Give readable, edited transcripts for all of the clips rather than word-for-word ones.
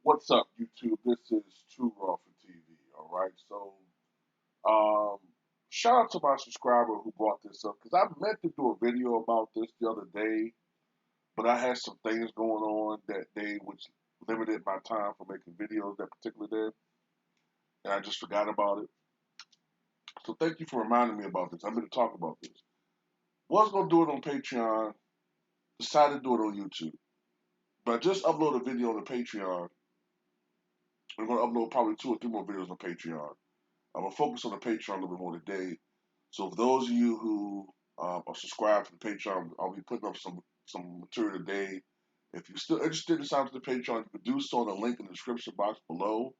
What's up, YouTube? This is Too Raw for TV. All right, so um, shout out to my subscriber who brought this up because I meant to do a video about this the other day, but I had some things going on that day which limited my time for making videos that particular day, and I just forgot about it. So thank you for reminding me about this. I'm going to talk about this. Was going to do it on Patreon, decided to do it on YouTube, but I just uploaded a video on the Patreon. I'm going to upload probably 2 or 3 more videos on Patreon. I'm gonna focus on the Patreon a little bit more today. So for those of you who are subscribed to the Patreon, I'll be putting up some material today. If you're still interested in signing up to the Patreon, you can do so on the link in the description box below.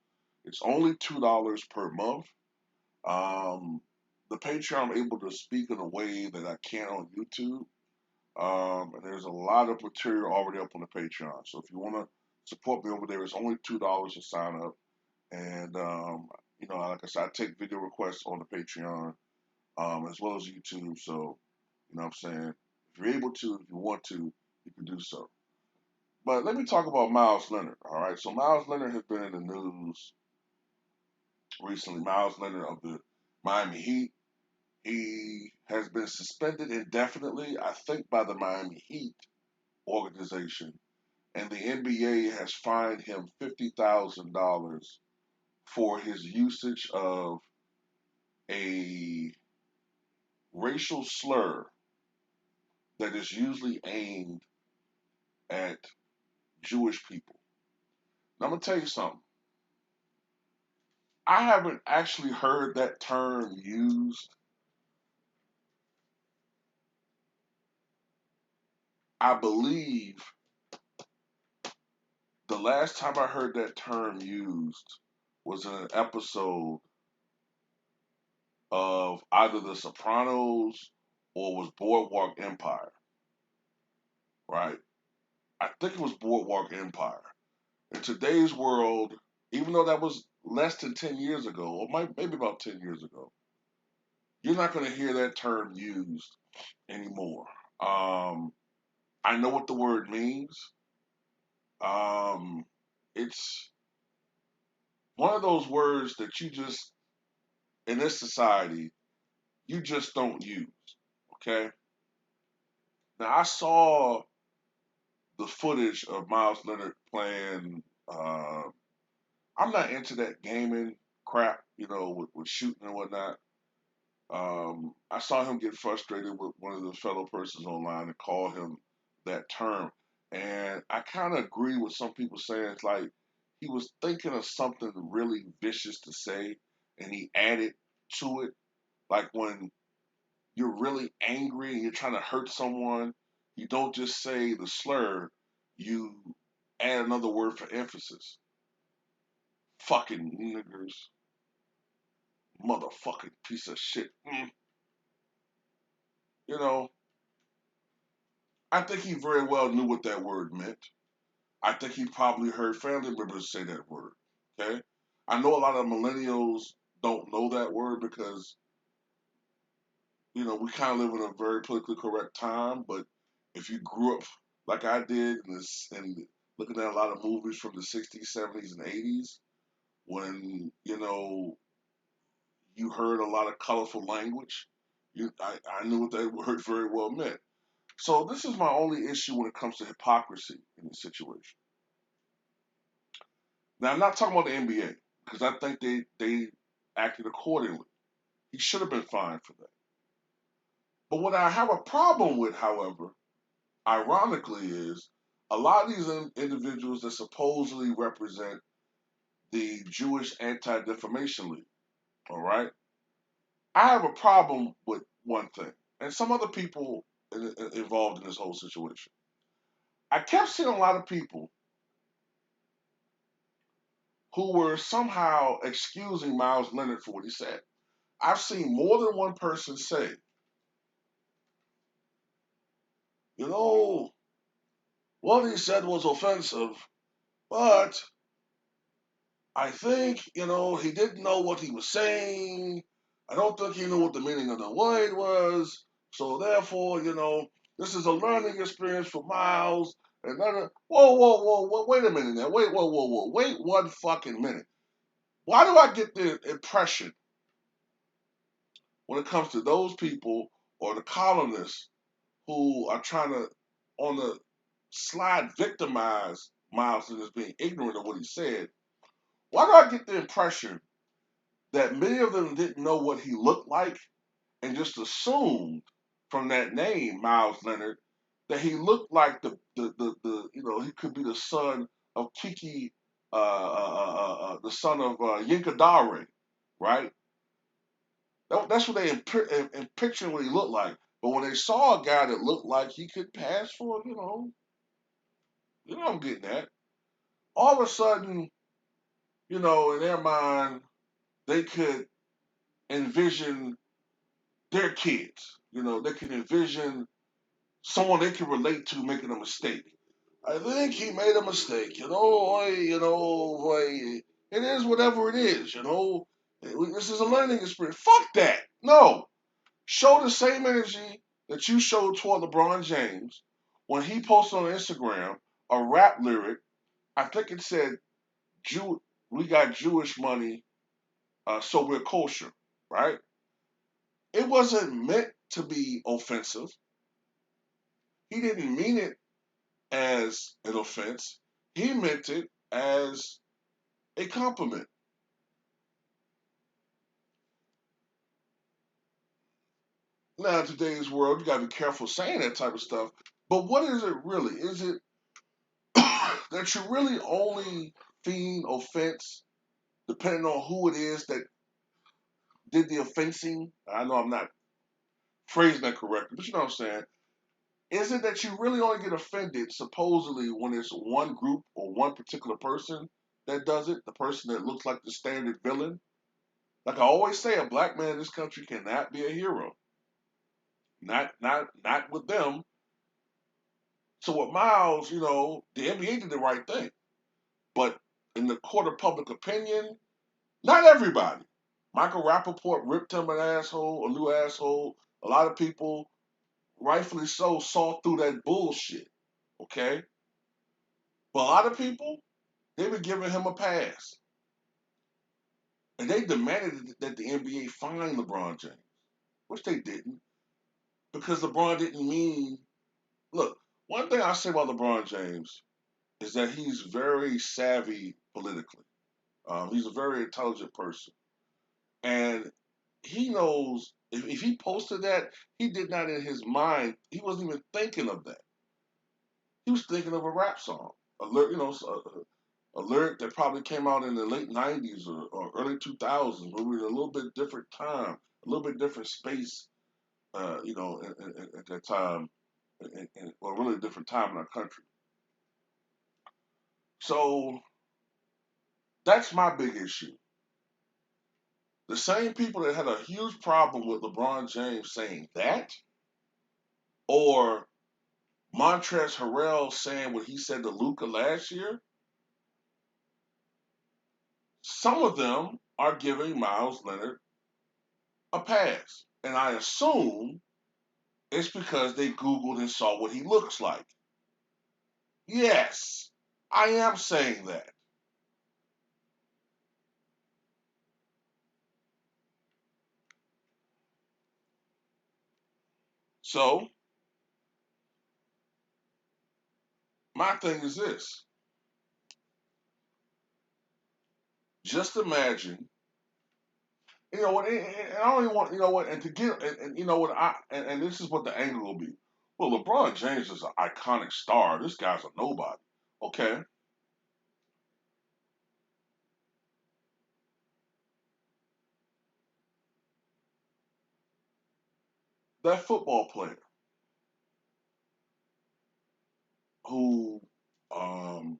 It's only $2 per month. Um, the Patreon, I'm able to speak in a way that I can't on YouTube. And there's a lot of material already up on the Patreon. So if you want to support me over there, it's only $2 to sign up. And like I said, I take video requests on the Patreon, as well as YouTube. So, what I'm saying? If you're able to, if you want to, you can do so. But let me talk about Meyers Leonard. All right. So Meyers Leonard has been in the news recently. Meyers Leonard of the Miami Heat. He has been suspended indefinitely, I think, by the Miami Heat organization, and the NBA has fined him $50,000 for his usage of a racial slur that is usually aimed at Jewish people. Now, I'm going to tell you something. I haven't actually heard that term used. I believe the last time I heard that term used was in an episode of either The Sopranos or was Boardwalk Empire, right? I think it was Boardwalk Empire. In today's world, even though that was less than 10 years ago, or maybe about 10 years ago, you're not going to hear that term used anymore. Um, I know what the word means. Um, it's one of those words that you just, in this society, you just don't use. Okay. Now, I saw the footage of Miles Leonard playing. I'm not into that gaming crap, with shooting and whatnot. I saw him get frustrated with one of the fellow persons online and call him that term. And I kind of agree with some people saying it's like he was thinking of something really vicious to say and he added to it. Like when you're really angry and you're trying to hurt someone, you don't just say the slur, you add another word for emphasis. Fucking niggers, motherfucking piece of shit. You know, I think he very well knew what that word meant. I think he probably heard family members say that word. Okay? I know a lot of millennials don't know that word because, we kind of live in a very politically correct time, but if you grew up like I did and looking at a lot of movies from the 60s, 70s, and 80s, when, you heard a lot of colorful language, I knew what that word very well meant. So this is my only issue when it comes to hypocrisy in this situation. Now, I'm not talking about the NBA because I think they acted accordingly. He should have been fined for that. But what I have a problem with, however, ironically, is a lot of these individuals that supposedly represent the Jewish Anti-Defamation League. All right, I have a problem with one thing, and some other people involved in this whole situation. I kept seeing a lot of people who were somehow excusing Miles Leonard for what he said. I've seen more than one person say, you know, what he said was offensive, but I think, he didn't know what he was saying. I don't think he knew what the meaning of the word was. So therefore, this is a learning experience for Miles. Another, whoa, wait a minute now. Wait one fucking minute. Why do I get the impression when it comes to those people or the columnists who are trying to, on the slide, victimize Miles as being ignorant of what he said? Why do I get the impression that many of them didn't know what he looked like and just assumed from that name, Miles Leonard, that he looked like the he could be the son of Kiki, the son of Yinka Dare, right? That's what they in picture what he looked like. But when they saw a guy that looked like he could pass for, I'm getting at. All of a sudden, in their mind, they could envision their kids. They could envision someone they can relate to making a mistake. I think he made a mistake. It is whatever it is. This is a learning experience. Fuck that. No, show the same energy that you showed toward LeBron James when he posted on Instagram a rap lyric. I think it said, "We got Jewish money, so we're kosher." Right? It wasn't meant to be offensive. He didn't mean it as an offense. He meant it as a compliment. Now, in today's world, you gotta be careful saying that type of stuff. But what is it really? Is it that you really only feign offense depending on who it is that did the offensing? I know I'm not phrasing that correctly, but you know what I'm saying. Is it that you really only get offended supposedly when it's one group or one particular person that does it, the person that looks like the standard villain? Like I always say, a black man in this country cannot be a hero. Not with them. So with Miles, the NBA did the right thing. But in the court of public opinion, not everybody. Michael Rappaport ripped him an asshole, a new asshole. A lot of people, rightfully so, saw through that bullshit. Okay? But a lot of people, they were giving him a pass. And they demanded that the NBA fine LeBron James, which they didn't, because LeBron didn't mean. Look, one thing I say about LeBron James is that he's very savvy politically. He's a very intelligent person. And he knows if he posted that, he did not in his mind, he wasn't even thinking of that. He was thinking of a rap song, a lyric that probably came out in the late 90s or early 2000s, where we were in a little bit different time, a little bit different space, at that time, or really different time in our country. So that's my big issue. The same people that had a huge problem with LeBron James saying that, or Montrezl Harrell saying what he said to Luca last year, some of them are giving Miles Leonard a pass. And I assume it's because they Googled and saw what he looks like. Yes, I am saying that. So, my thing is this. Just imagine, and I don't even want, and to get, and you know what, and this is what the angle will be. Well, LeBron James is an iconic star. This guy's a nobody. Okay, that football player who um,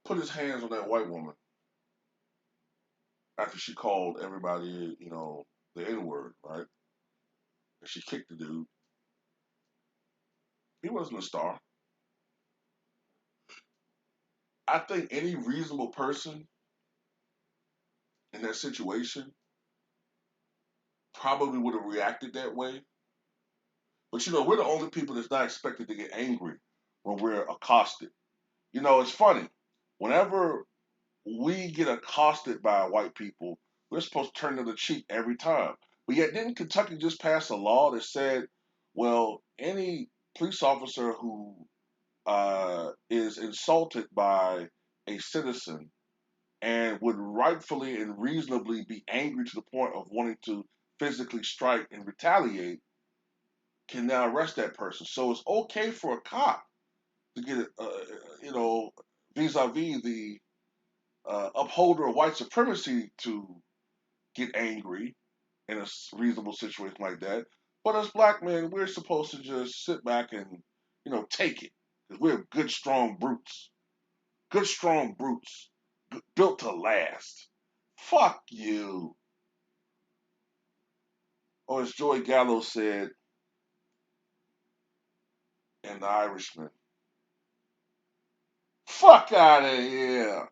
put his hands on that white woman after she called everybody, the N word, right? And she kicked the dude. He wasn't a star. I think any reasonable person in that situation probably would have reacted that way. But we're the only people that's not expected to get angry when we're accosted. You know, it's funny. Whenever we get accosted by white people, we're supposed to turn the other cheek every time. But yet, didn't Kentucky just pass a law that said, well, any police officer who is insulted by a citizen and would rightfully and reasonably be angry to the point of wanting to physically strike and retaliate can now arrest that person. So it's okay for a cop to get, you know, vis-a-vis the upholder of white supremacy to get angry in a reasonable situation like that. But as black men, we're supposed to just sit back and, you know, take it. Because we're good, strong brutes. Good, strong brutes. Built to last. Fuck you. Or as Joey Gallo said in The Irishman, fuck out of here.